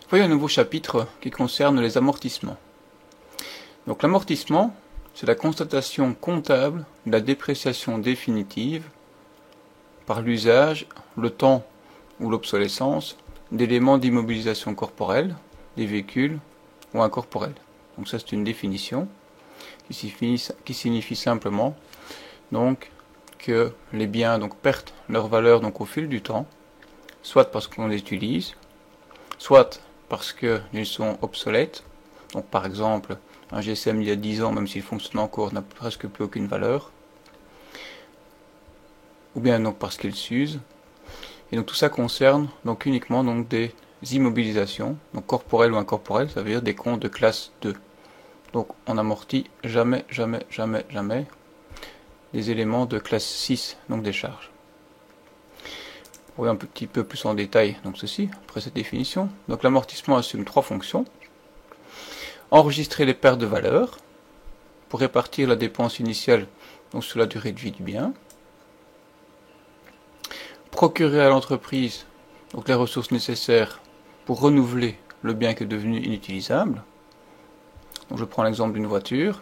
Voyons un nouveau chapitre qui concerne les amortissements. Donc l'amortissement, c'est la constatation comptable de la dépréciation définitive par l'usage, le temps ou l'obsolescence d'éléments d'immobilisation corporelle, des véhicules ou incorporels. Donc ça c'est une définition qui signifie simplement donc que les biens perdent leur valeur au fil du temps, soit parce qu'on les utilise, soit parce qu'ils sont obsolètes. Donc par exemple, un GSM il y a 10 ans, même s'il fonctionne encore, n'a presque plus aucune valeur. Ou bien parce qu'il s'use. Et donc tout ça concerne uniquement des immobilisations, corporelles ou incorporelles, ça veut dire des comptes de classe 2. Donc on amortit jamais des éléments de classe 6, donc des charges. Pour voir un petit peu plus en détail ceci, après cette définition. Donc l'amortissement assume trois fonctions. Enregistrer les pertes de valeur, pour répartir la dépense initiale sur la durée de vie du bien. Procurer à l'entreprise les ressources nécessaires pour renouveler le bien qui est devenu inutilisable. Donc je prends l'exemple d'une voiture.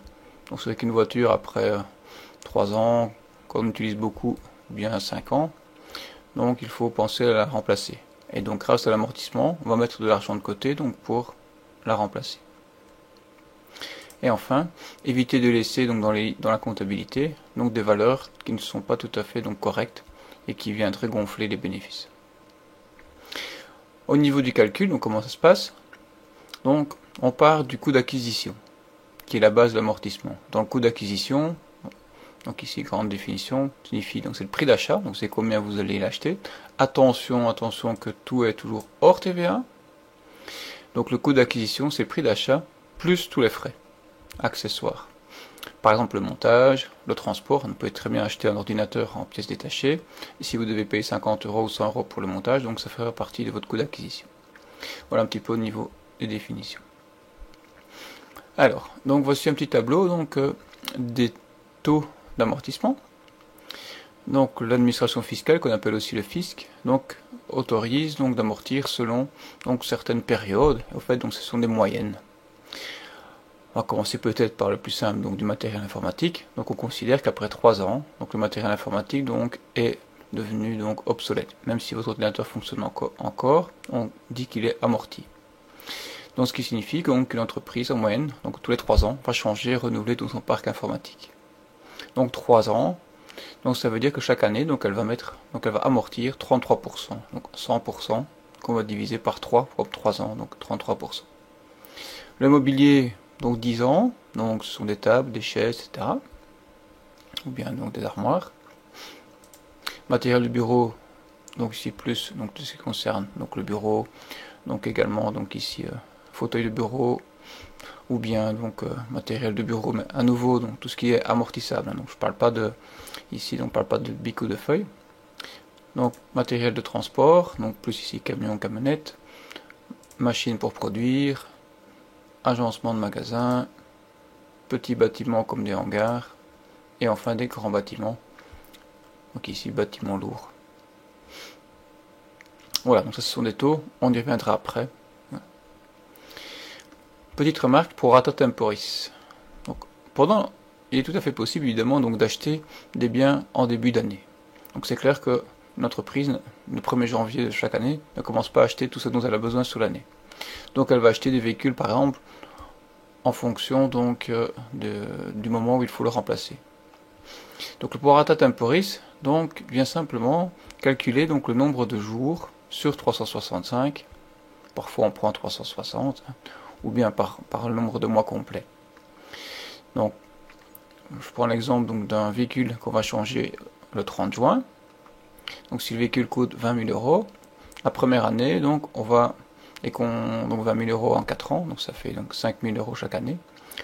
Donc c'est qu'une voiture après 3 ans, qu'on utilise beaucoup, ou bien 5 ans, donc il faut penser à la remplacer. Et donc grâce à l'amortissement, on va mettre de l'argent de côté pour la remplacer. Et enfin, éviter de laisser dans la comptabilité des valeurs qui ne sont pas tout à fait correctes et qui viendraient gonfler les bénéfices. Au niveau du calcul, comment ça se passe? Donc on part du coût d'acquisition, qui est la base de l'amortissement. Dans le coût d'acquisition, donc ici grande définition, signifie c'est le prix d'achat, donc c'est combien vous allez l'acheter. Attention que tout est toujours hors TVA. Donc le coût d'acquisition, c'est le prix d'achat plus tous les frais accessoires. Par exemple le montage, le transport, vous pouvez très bien acheter un ordinateur en pièces détachées. Et si vous devez payer 50 € ou 100 € pour le montage, donc ça fera partie de votre coût d'acquisition. Voilà un petit peu au niveau des définitions. Alors, voici un petit tableau des taux d'amortissement. Donc l'administration fiscale, qu'on appelle aussi le fisc, autorise d'amortir selon certaines périodes. En fait, ce sont des moyennes. On va commencer peut-être par le plus simple, du matériel informatique. Donc on considère qu'après 3 ans, le matériel informatique est devenu obsolète. Même si votre ordinateur fonctionne encore, on dit qu'il est amorti. Donc ce qui signifie qu'une entreprise en moyenne, tous les 3 ans, va changer, renouveler tout son parc informatique. Donc 3 ans, ça veut dire que chaque année, elle va amortir 33%, donc 100% qu'on va diviser par 3 pour 3 ans, donc 33%. Le mobilier, 10 ans, ce sont des tables, des chaises, etc. Ou bien des armoires. Matériel de bureau, ici plus, tout ce qui concerne le bureau, également ici fauteuil de bureau, ou bien matériel de bureau, mais à nouveau tout ce qui est amortissable. Je parle pas de ici, on parle pas de bic ou de feuilles. Donc matériel de transport, plus ici camion, camionnette, machine pour produire, agencement de magasins, petits bâtiments comme des hangars, et enfin des grands bâtiments. Donc ici bâtiments lourds. Voilà, ça ce sont des taux, on y reviendra après. Petite remarque pour rata temporis. Il est tout à fait possible évidemment d'acheter des biens en début d'année. Donc c'est clair que l'entreprise, le 1er janvier de chaque année, ne commence pas à acheter tout ce dont elle a besoin sur l'année. Donc elle va acheter des véhicules par exemple en fonction du moment où il faut le remplacer. Donc le prorata temporis vient simplement calculer le nombre de jours sur 365. Parfois on prend 360. Ou bien par le nombre de mois complets. Donc, je prends l'exemple d'un véhicule qu'on va changer le 30 juin. Donc, si le véhicule coûte 20 000 €, la première année, on va 20 000 € en 4 ans, donc ça fait 5 000 € chaque année.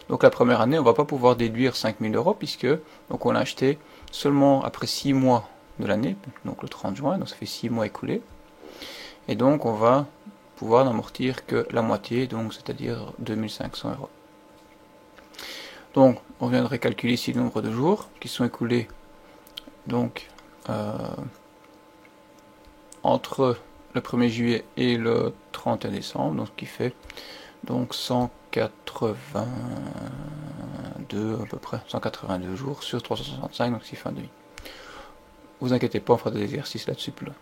Donc, la première année, on va pas pouvoir déduire 5 000 € puisque on l'a acheté seulement après 6 mois de l'année, donc le 30 juin, donc ça fait 6 mois écoulés. Et donc, on va pouvoir n'amortir que la moitié, c'est-à-dire 2500 €. Donc, on viendrait calculer ici le nombre de jours qui sont écoulés entre le 1er juillet et le 31 décembre, donc ce qui fait donc 182 à peu près, 182 jours sur 365, donc c'est fin de demi. Vous inquiétez pas, on fera des exercices là-dessus plus loin.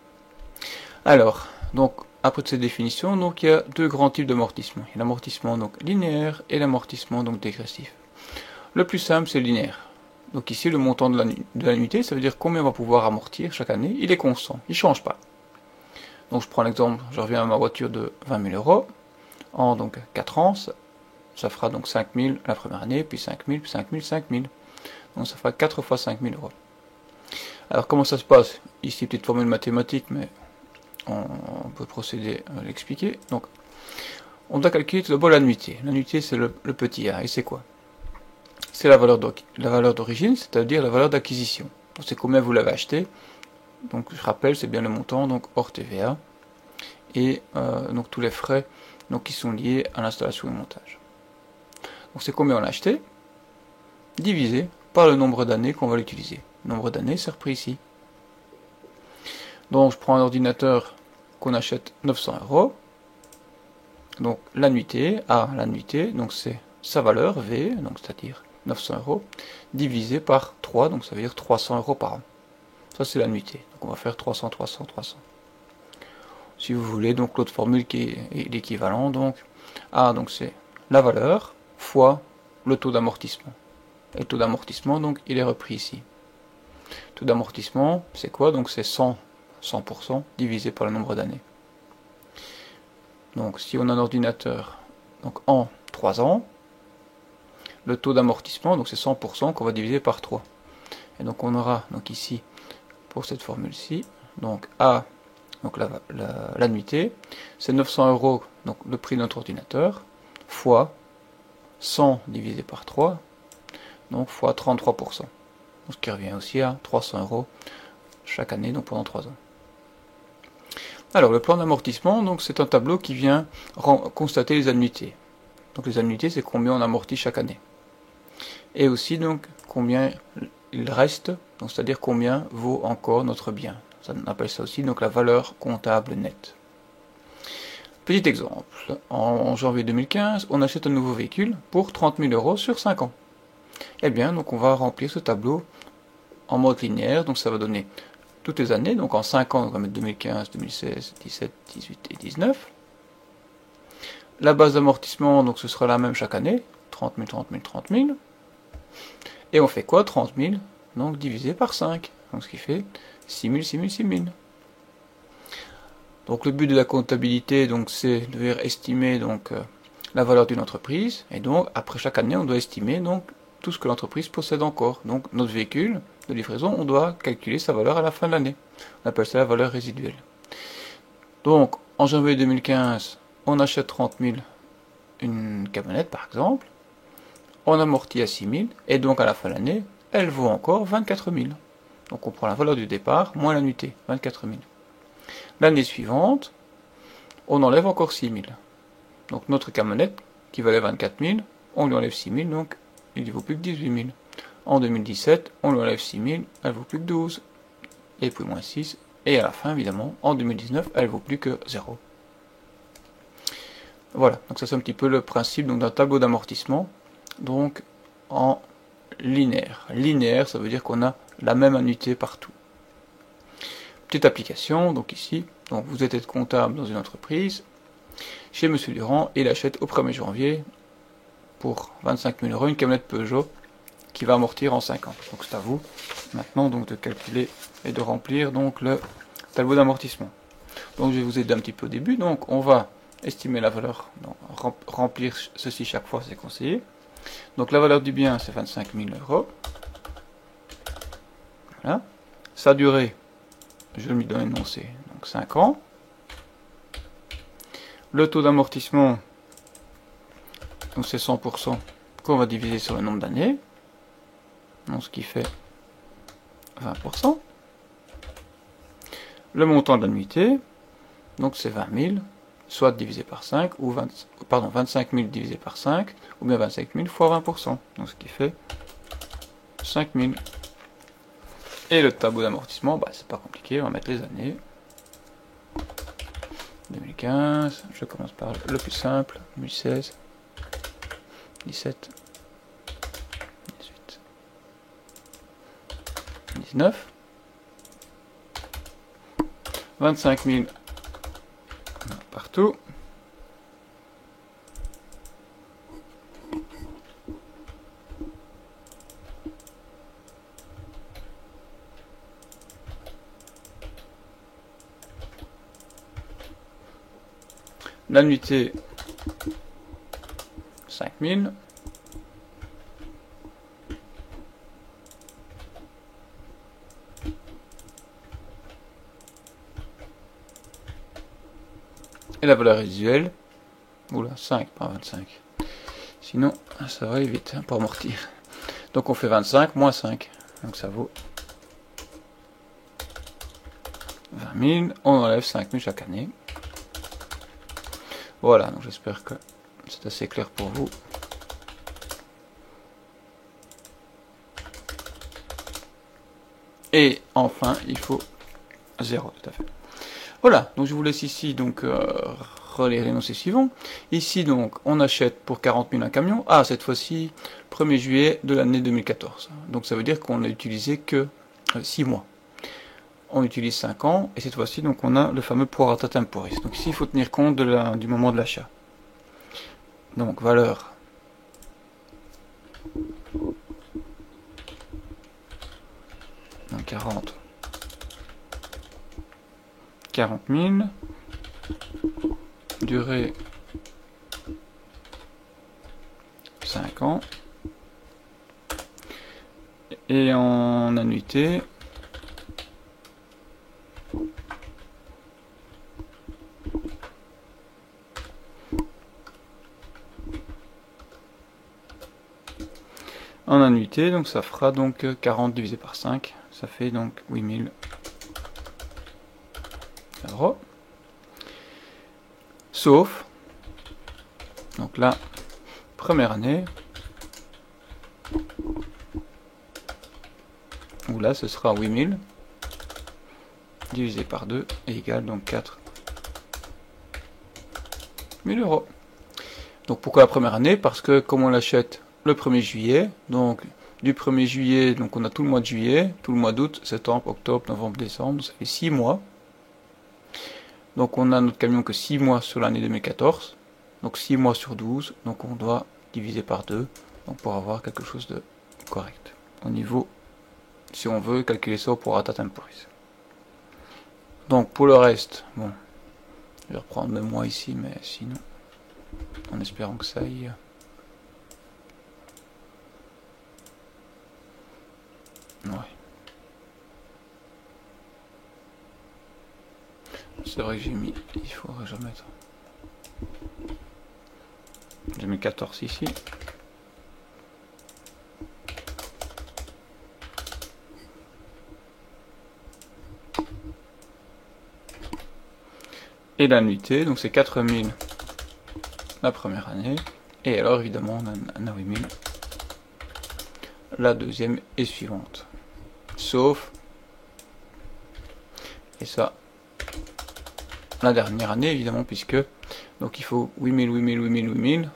Alors, donc après ces définitions, donc il y a deux grands types d'amortissement. Il y a l'amortissement donc linéaire et l'amortissement donc dégressif. Le plus simple, c'est linéaire. Donc ici, le montant de l'annuité, ça veut dire combien on va pouvoir amortir chaque année. Il est constant, il ne change pas. Donc je prends l'exemple, je reviens à ma voiture de 20 000 euros. En donc 4 ans, ça fera donc 5 000 la première année, puis 5 000, puis 5 000, 5 000. Donc ça fera 4 fois 5 000 euros. Alors comment ça se passe? Ici, petite formule mathématique, mais on peut procéder à l'expliquer. Donc, on doit calculer tout d'abord l'annuité. L'annuité, c'est le petit a. Et c'est quoi? C'est la valeur d'origine, c'est-à-dire la valeur d'acquisition. C'est combien vous l'avez acheté. Donc, je rappelle, c'est bien le montant, donc hors TVA. Et donc tous les frais donc, qui sont liés à l'installation et au montage. Donc, c'est combien on l'a acheté, divisé par le nombre d'années qu'on va l'utiliser. Le nombre d'années, c'est repris ici. Donc, je prends un ordinateur qu'on achète 900 euros. Donc, l'annuité, l'annuité, donc c'est sa valeur, V, donc c'est-à-dire 900 euros, divisé par 3, donc ça veut dire 300 euros par an. Ça, c'est l'annuité. Donc, on va faire 300, 300, 300. Si vous voulez, donc l'autre formule qui est l'équivalent, donc A, donc c'est la valeur, fois le taux d'amortissement. Et le taux d'amortissement, donc, il est repris ici. Le taux d'amortissement, c'est quoi? Donc, c'est 100% divisé par le nombre d'années. Donc, si on a un ordinateur donc en 3 ans, le taux d'amortissement, donc c'est 100% qu'on va diviser par 3. Et donc, on aura donc ici, pour cette formule-ci, donc A, donc l'annuité, c'est 900 euros, donc le prix de notre ordinateur, fois 100 divisé par 3, donc fois 33%. Donc, ce qui revient aussi à 300 euros chaque année, donc pendant 3 ans. Alors, le plan d'amortissement, donc c'est un tableau qui vient constater les annuités. Donc les annuités, c'est combien on amortit chaque année. Et aussi, donc, combien il reste, donc c'est-à-dire combien vaut encore notre bien. On appelle ça aussi donc la valeur comptable nette. Petit exemple, en janvier 2015, on achète un nouveau véhicule pour 30 000 euros sur 5 ans. Eh bien, donc on va remplir ce tableau en mode linéaire, donc ça va donner toutes les années, donc en 5 ans, on va mettre 2015, 2016, 17, 18 et 19. La base d'amortissement, donc ce sera la même chaque année, 30 000, 30 000, 30 000. Et on fait quoi? 30 000, donc divisé par 5, donc ce qui fait 6 000, 6 000, 6 000. Donc le but de la comptabilité, donc c'est de estimer donc la valeur d'une entreprise, et donc après chaque année, on doit estimer donc tout ce que l'entreprise possède encore. Donc notre véhicule de livraison, on doit calculer sa valeur à la fin de l'année. On appelle ça la valeur résiduelle. Donc en janvier 2015, on achète 30 000 une camionnette par exemple, on amortit à 6 000, et donc à la fin de l'année, elle vaut encore 24 000. Donc on prend la valeur du départ moins l'annuité, 24 000. L'année suivante, on enlève encore 6 000. Donc notre camionnette, qui valait 24 000, on lui enlève 6 000, donc il ne vaut plus que 18 000. En 2017, on lui enlève 6 000, elle vaut plus que 12. Et puis moins 6. Et à la fin, évidemment, en 2019, elle vaut plus que 0. Voilà, donc ça c'est un petit peu le principe d'un tableau d'amortissement, donc en linéaire. Linéaire, ça veut dire qu'on a la même annuité partout. Petite application, donc ici, donc vous êtes comptable dans une entreprise, chez Monsieur Durand, il achète au 1er janvier, pour 25 000 euros, une camionnette Peugeot, qui va amortir en 5 ans. Donc c'est à vous, maintenant, donc de calculer et de remplir donc le tableau d'amortissement. Donc je vais vous aider un petit peu au début, donc on va estimer la valeur, donc remplir ceci chaque fois, c'est conseillé. Donc la valeur du bien, c'est 25 000 euros. Voilà. Sa durée, je le mets dans l'énoncé, donc 5 ans. Le taux d'amortissement, donc c'est 100% qu'on va diviser sur le nombre d'années. Donc ce qui fait 20%. Le montant de l'annuité, donc c'est 20 000, soit divisé par 5, ou 25 000 divisé par 5, ou bien 25 000 fois 20%, donc ce qui fait 5 000. Et le tableau d'amortissement, bah, c'est pas compliqué, on va mettre les années. 2015, je commence par le plus simple, 2016, 17, 18, 19, 25 000 partout. L'annuité 5000. Et la valeur résiduelle, oula, 5, pas 25. Sinon, ça va aller vite pour amortir. Donc on fait 25 moins 5. Donc ça vaut 20 000. On enlève 5 000 chaque année. Voilà, donc j'espère que c'est assez clair pour vous. Et enfin, il faut 0, tout à fait. Voilà, donc je vous laisse ici donc relire l'énoncé suivant. Ici donc, on achète pour 40 000 un camion. Ah, cette fois-ci, 1er juillet de l'année 2014. Donc ça veut dire qu'on n'a utilisé que 6 mois. On utilise 5 ans, et cette fois-ci, donc on a le fameux prorata temporis. Donc ici, il faut tenir compte du moment de l'achat. Donc, valeur. Donc 40 000. Durée 5 ans. Et en annuité, donc ça fera donc 40 divisé par 5, ça fait donc 8 000 €. Sauf, donc là, première année, où là ce sera 8 000 divisé par 2 et égal donc 4 000 €. Donc pourquoi la première année? Parce que comme on l'achète le 1er juillet, donc du 1er juillet, donc on a tout le mois de juillet, tout le mois d'août, septembre, octobre, novembre, décembre, ça fait 6 mois. Donc on a notre camion que 6 mois sur l'année 2014, donc 6 mois sur 12, donc on doit diviser par 2, donc pour avoir quelque chose de correct. Au niveau, si on veut calculer ça au prorata temporis. Donc pour le reste, bon, je vais reprendre le mois ici, mais sinon, en espérant que ça aille. Ouais. C'est vrai que j'ai mis, il faudrait que je remette. J'ai mis 14 ici. Et l'annuité, donc c'est 4 000 la première année. Et alors évidemment on a 8 000 la deuxième et suivante. Sauf, et ça, la dernière année évidemment, puisque donc il faut 8 000, 8 000, 8 000, 8 000.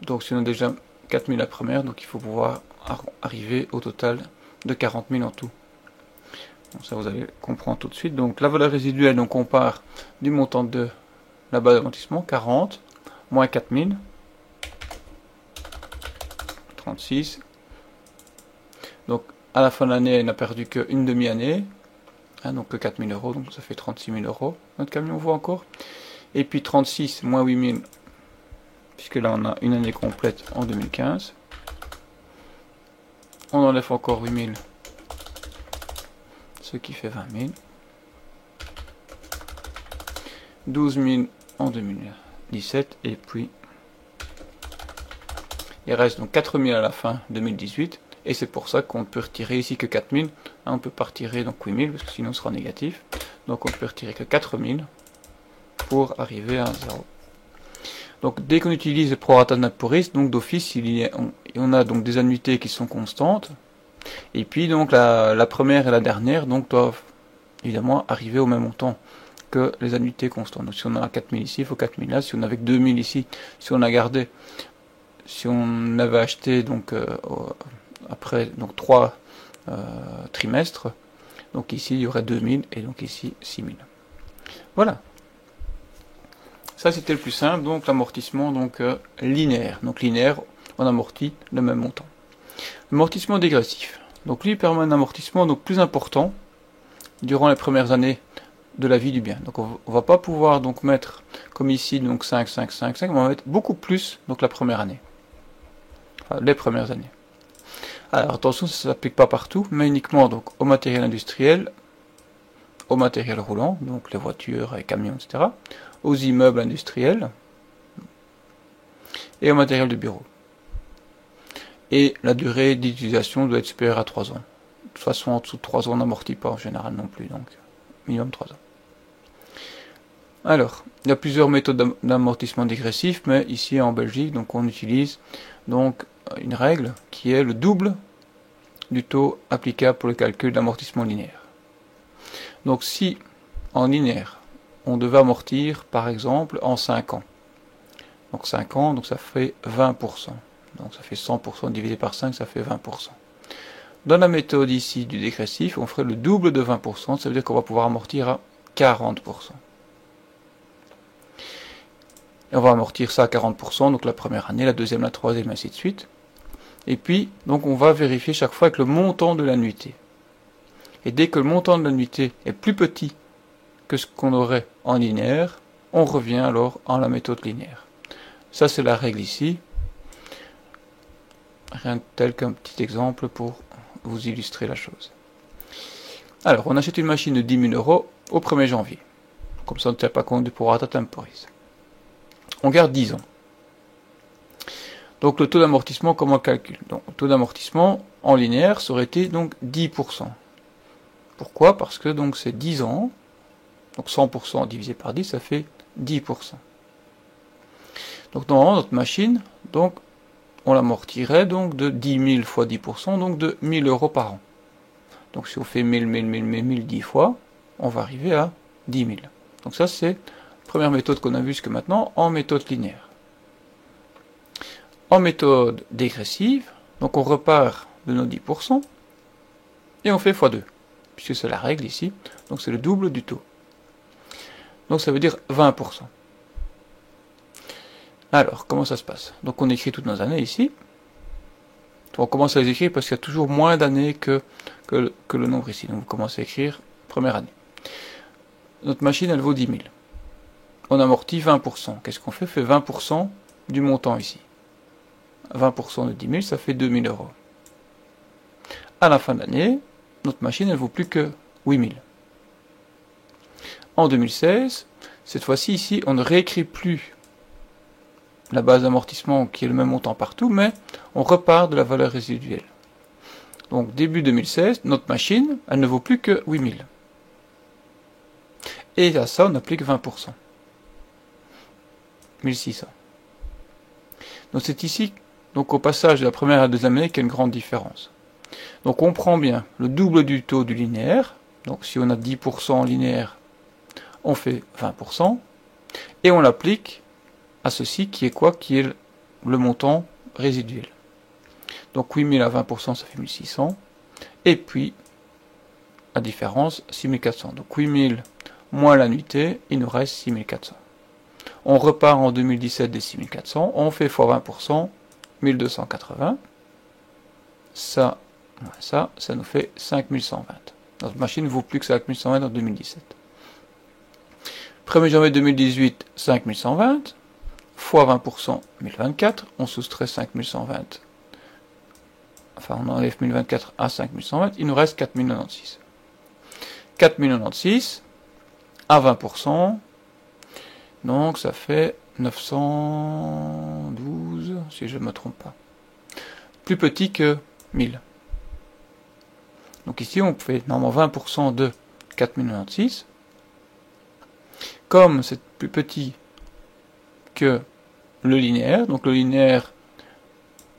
Donc si on a déjà 4 000 la première, donc il faut pouvoir arriver au total de 40 000 en tout. Donc ça vous allez comprendre tout de suite. Donc la valeur résiduelle, donc on part du montant de la base d'amortissement, 40, moins 4 000, 36. Donc à la fin de l'année, elle n'a perdu qu'une demi-année, hein, donc que 4 000 €, donc ça fait 36 000 €. Notre camion vaut encore. Et puis 36 moins 8 000, puisque là on a une année complète en 2015. On enlève encore 8 000, ce qui fait 20 000. 12 000 en 2017, et puis il reste donc 4 000 à la fin 2018. Et c'est pour ça qu'on ne peut retirer ici que 4 000. On ne peut pas retirer donc 8 000, parce que sinon ce sera négatif. Donc on ne peut retirer que 4 000 pour arriver à 0. Donc dès qu'on utilise le prorata temporis, donc d'office, on a donc des annuités qui sont constantes. Et puis donc la première et la dernière donc doivent évidemment arriver au même montant. que les annuités constantes. Donc si on a 4000 ici, il faut 4000 là. Si on avait 2000 ici, si on a gardé, si on avait acheté donc après donc 3 trimestres, donc ici il y aurait 2000 et donc ici 6000. Voilà. Ça c'était le plus simple, donc l'amortissement donc linéaire. Donc linéaire, on amortit le même montant. L'amortissement dégressif. Donc lui permet un amortissement donc plus important durant les premières années de la vie du bien. Donc on va pas pouvoir donc mettre comme ici donc 5, 5, 5, 5, on va mettre beaucoup plus donc la première année. Enfin, les premières années. Alors attention, ça ne s'applique pas partout, mais uniquement donc au matériel industriel, au matériel roulant, donc les voitures, les camions, etc., aux immeubles industriels et au matériel de bureau. Et la durée d'utilisation doit être supérieure à 3 ans. De toute façon, en dessous de 3 ans, on n'amortit pas en général non plus, donc minimum 3 ans. Alors, il y a plusieurs méthodes d'amortissement dégressif, mais ici en Belgique, donc on utilise donc une règle qui est le double du taux applicable pour le calcul d'amortissement linéaire. Donc si en linéaire, on devait amortir par exemple en 5 ans. Donc 5 ans, donc ça fait 20%. Donc ça fait 100% divisé par 5, ça fait 20%. Dans la méthode ici du dégressif, on ferait le double de 20%, ça veut dire qu'on va pouvoir amortir à 40%. Et on va amortir ça à 40%, donc la première année, la deuxième, la troisième, ainsi de suite. Et puis, donc on va vérifier chaque fois avec le montant de l'annuité. Et dès que le montant de l'annuité est plus petit que ce qu'on aurait en linéaire, on revient alors en la méthode linéaire. Ça c'est la règle ici. Rien de tel qu'un petit exemple pour vous illustrer la chose. Alors, on achète une machine de 10 000 € au 1er janvier. Comme ça, on ne tient pas compte du prorata temporis. On garde 10 ans. Donc, le taux d'amortissement, comment on le calcule? Donc, le taux d'amortissement en linéaire, ça aurait été donc 10%. Pourquoi? Parce que donc c'est 10 ans. Donc, 100% divisé par 10, ça fait 10%. Donc, dans notre machine, donc, on l'amortirait donc de 10 000 fois 10%, donc de 1000 € par an. Donc si on fait 1000, 1000, 1000, 1000, 1000, 10 fois, on va arriver à 10 000. Donc ça c'est la première méthode qu'on a vue jusque maintenant en méthode linéaire. En méthode dégressive, donc on repart de nos 10% et on fait x2, puisque c'est la règle ici, donc c'est le double du taux. Donc ça veut dire 20%. Alors, comment ça se passe? Donc on écrit toutes nos années ici. On commence à les écrire parce qu'il y a toujours moins d'années que le nombre ici. Donc vous commencez à écrire première année. Notre machine, elle vaut 10 000. On amortit 20%. Qu'est-ce qu'on fait? On fait 20% du montant ici. 20% de 10 000, ça fait 2 000 €. À la fin de l'année, notre machine, elle vaut plus que 8 000. En 2016, cette fois-ci, ici, on ne réécrit plus la base d'amortissement qui est le même montant partout, mais on repart de la valeur résiduelle. Donc début 2016, notre machine, elle ne vaut plus que 8000. Et à ça, on applique 20%. 1600. Donc c'est ici, donc au passage de la première à la deuxième année, qu'il y a une grande différence. Donc on prend bien le double du taux du linéaire. Donc si on a 10% en linéaire, on fait 20%. Et on l'applique à ceci qui est quoi? Qui est le montant résiduel. Donc 8000 à 20%, ça fait 1600. Et puis, la différence, 6400. Donc 8000 moins l'annuité, il nous reste 6400. On repart en 2017 des 6400, on fait x 20%, 1280. Ça nous fait 5120. Notre machine ne vaut plus que 5120 en 2017. 1er janvier 2018, 5120. Fois 20%, 1024, on soustrait 5120, enfin on enlève 1024 à 5120, il nous reste 4096. 4096 à 20%, donc ça fait 912, si je ne me trompe pas. Plus petit que 1000. Donc ici on fait normalement 20% de 4096. Comme c'est plus petit que le linéaire, donc le linéaire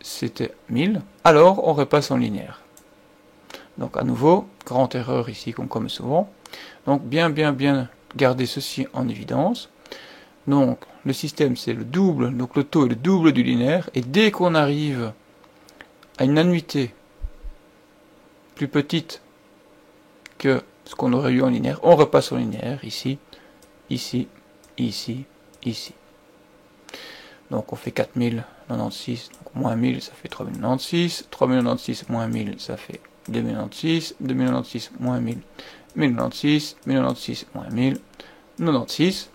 c'était 1000, alors on repasse en linéaire. Donc à nouveau, grande erreur ici qu'on commet souvent. Donc bien garder ceci en évidence. Donc le système c'est le double, donc le taux est le double du linéaire, et dès qu'on arrive à une annuité plus petite que ce qu'on aurait eu en linéaire, on repasse en linéaire, ici, ici, ici, ici. Donc on fait 4096, donc moins 1000, ça fait 3096, 3096 moins 1000, ça fait 2096, 2096 moins 1000, 1096, 1096 moins 1000, 96.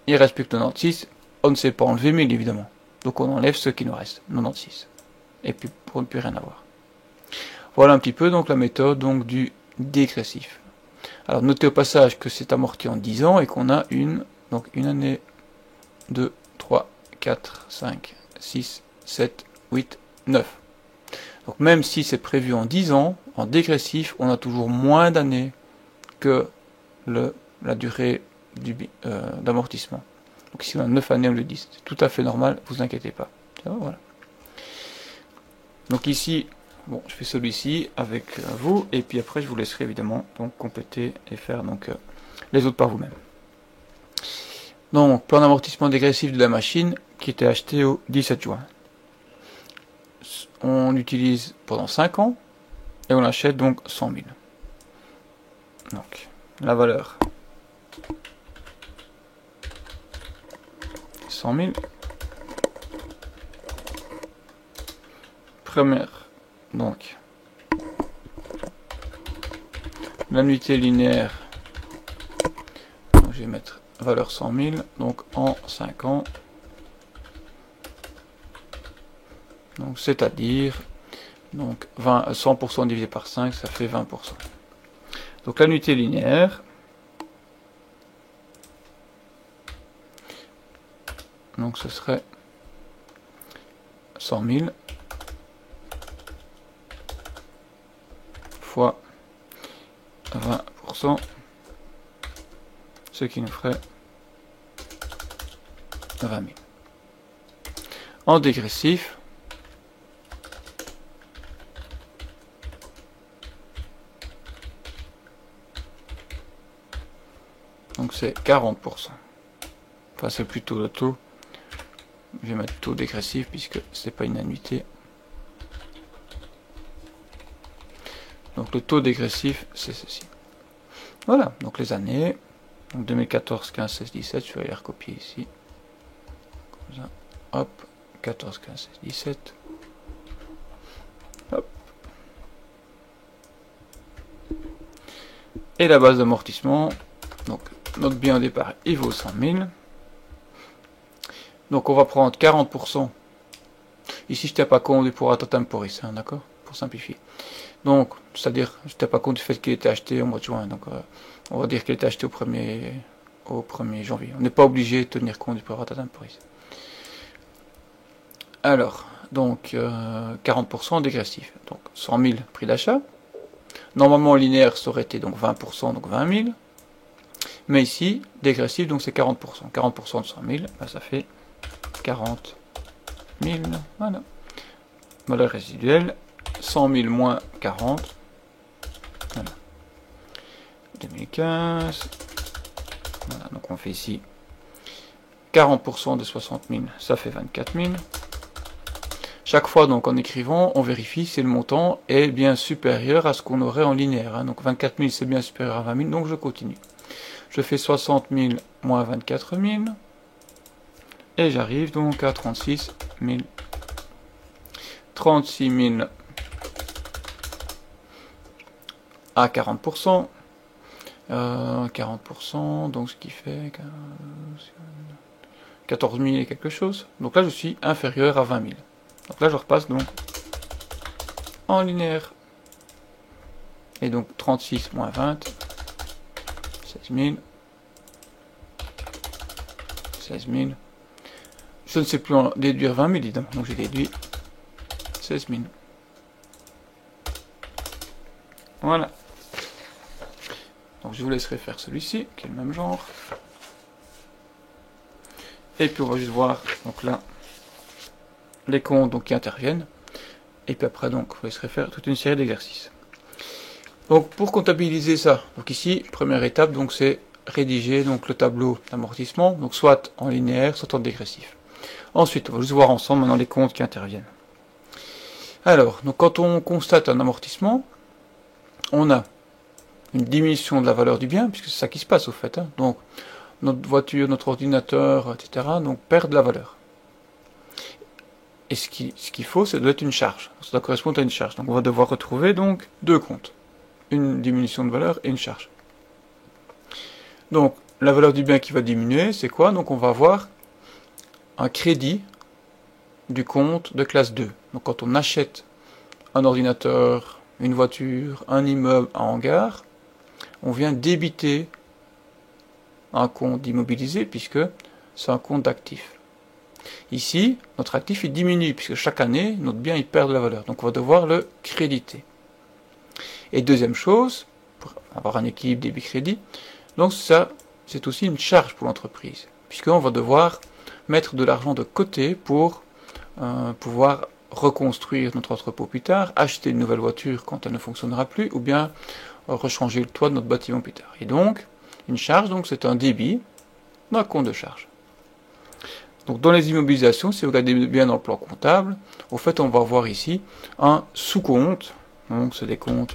Il reste plus que 96, on ne sait pas enlever 1000 évidemment. Donc on enlève ce qui nous reste, 96. Et puis pour ne plus rien avoir. Voilà un petit peu donc la méthode donc du dégressif. Alors notez au passage que c'est amorti en 10 ans et qu'on a une année, 2, 3, 4, 5, 6, 7, 8, 9. Donc même si c'est prévu en 10 ans, en dégressif, on a toujours moins d'années que la durée d'amortissement. Donc ici on a 9 années au lieu de 10. C'est tout à fait normal, vous inquiétez pas. Voilà. Donc ici, bon, je fais celui-ci avec vous, et puis après je vous laisserai évidemment donc compléter et faire donc les autres par vous-même. Donc plan d'amortissement dégressif de la machine qui était acheté au 17 juin. On l'utilise pendant 5 ans et on l'achète donc 100 000. Donc la valeur 100 000. Première, donc l'annuité linéaire, donc je vais mettre valeur 100 000, donc en 5 ans, donc c'est-à-dire donc 100% divisé par 5, ça fait 20%. Donc l'annuité linéaire, donc ce serait 100 000 fois 20%, ce qui nous ferait 20 000. En dégressif, donc c'est 40%. Enfin c'est plutôt le taux. Je vais mettre taux dégressif puisque c'est pas une annuité. Donc le taux dégressif, c'est ceci. Voilà, donc les années. Donc 2014, 15, 16, 17, je vais les recopier ici. Comme ça. Hop, 14, 15, 16, 17. Hop. Et la base d'amortissement, donc notre bien au départ, il vaut 100 000. Donc on va prendre 40%. Ici, je ne tiens pas compte du prorata temporis, hein, d'accord, pour simplifier. Donc, c'est-à-dire, je ne tiens pas compte du fait qu'il était acheté au mois de juin. Donc, on va dire qu'il était acheté au 1er janvier. On n'est pas obligé de tenir compte du prorata temporis. Alors, donc, 40% dégressif. Donc, 100 000 prix d'achat. Normalement, linéaire, ça aurait été donc 20%, donc 20 000. Mais ici, dégressif, donc c'est 40%. 40% de 100 000, ben, ça fait 40 000. Voilà. Valeur résiduelle. 100 000 moins 40. Voilà. 2015. Voilà, donc on fait ici 40% de 60 000, ça fait 24 000. Chaque fois, donc en écrivant, on vérifie si le montant est bien supérieur à ce qu'on aurait en linéaire. Hein. Donc 24 000, c'est bien supérieur à 20 000, donc je continue. Je fais 60 000 moins 24 000. Et j'arrive donc à 36 000. 36 000 à 40%. 40%, donc ce qui fait 14 000 et quelque chose. Donc là, je suis inférieur à 20 000. Donc là, je repasse donc en linéaire. Et donc 36 moins 20, 16 000. 16 000. Je ne sais plus en déduire 20 000, évidemment. Donc j'ai déduit 16 000. Voilà. Donc je vous laisserai faire celui-ci, qui est le même genre. Et puis on va juste voir, donc là, les comptes donc, qui interviennent. Et puis après, donc, je vous laisserai faire toute une série d'exercices. Donc pour comptabiliser ça, donc ici, première étape, donc c'est rédiger donc le tableau d'amortissement, donc soit en linéaire, soit en dégressif. Ensuite, on va juste voir ensemble maintenant les comptes qui interviennent. Alors, donc quand on constate un amortissement, on a une diminution de la valeur du bien, puisque c'est ça qui se passe au fait. Hein. Donc, notre voiture, notre ordinateur, etc., donc perdent de la valeur. Et ce qu'il faut, ça doit être une charge. Ça doit correspondre à une charge. Donc on va devoir retrouver donc deux comptes. Une diminution de valeur et une charge. Donc la valeur du bien qui va diminuer, c'est quoi? Donc on va avoir un crédit du compte de classe 2. Donc quand on achète un ordinateur, une voiture, un immeuble, un hangar, on vient débiter un compte d'immobilisé puisque c'est un compte d'actif. Ici, notre actif il diminue puisque chaque année, notre bien il perd de la valeur. Donc on va devoir le créditer. Et deuxième chose, pour avoir un équilibre débit-crédit, donc ça c'est aussi une charge pour l'entreprise puisqu'on va devoir mettre de l'argent de côté pour pouvoir reconstruire notre entrepôt plus tard, acheter une nouvelle voiture quand elle ne fonctionnera plus, ou bien rechanger le toit de notre bâtiment plus tard. Et donc, une charge, donc c'est un débit d'un compte de charge. Donc dans les immobilisations, si vous regardez bien dans le plan comptable, au fait on va voir ici un sous-compte, donc c'est des comptes,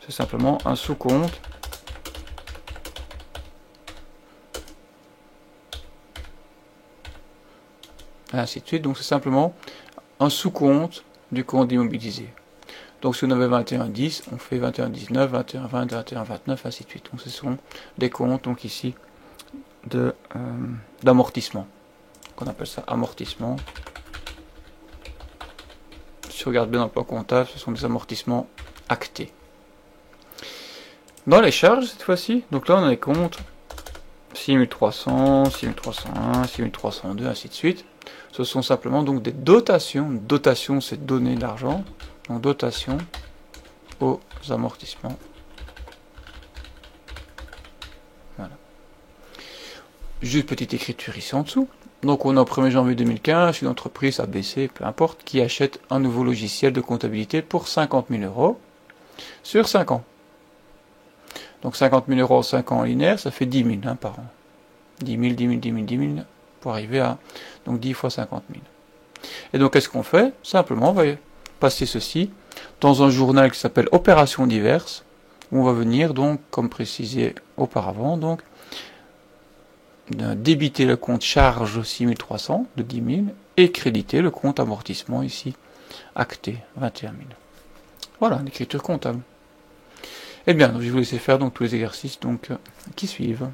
c'est simplement un sous-compte et ainsi de suite. Donc c'est simplement un sous-compte du compte immobilisé. Donc si on avait 21,10, on fait 21,19, 21,20, 21,29, ainsi de suite. Donc ce sont des comptes donc ici d'amortissement. On appelle ça amortissement. Si on regarde bien dans le plan comptable, ce sont des amortissements actés. Dans les charges cette fois-ci, donc là on a les comptes 6300, 6301, 6302, ainsi de suite. Ce sont simplement donc des dotations. Une dotation, c'est donner de l'argent. Donc dotation aux amortissements. Voilà. Juste petite écriture ici en dessous. Donc on est au 1er janvier 2015, une entreprise ABC, peu importe, qui achète un nouveau logiciel de comptabilité pour 50 000 € sur 5 ans. Donc 50 000 € en 5 ans en linéaire, ça fait 10 000 hein, par an. 10 000, 10 000, 10 000, 10 000, pour arriver à donc 10 fois 50 000. Et donc qu'est-ce qu'on fait? Simplement, on va passer ceci dans un journal qui s'appelle Opérations diverses, où on va venir donc, comme précisé auparavant, donc débiter le compte charge 6300 de 10 000 et créditer le compte amortissement ici, acté 21 000. Voilà, l'écriture comptable. Eh bien, je vais vous laisser faire donc tous les exercices donc, qui suivent.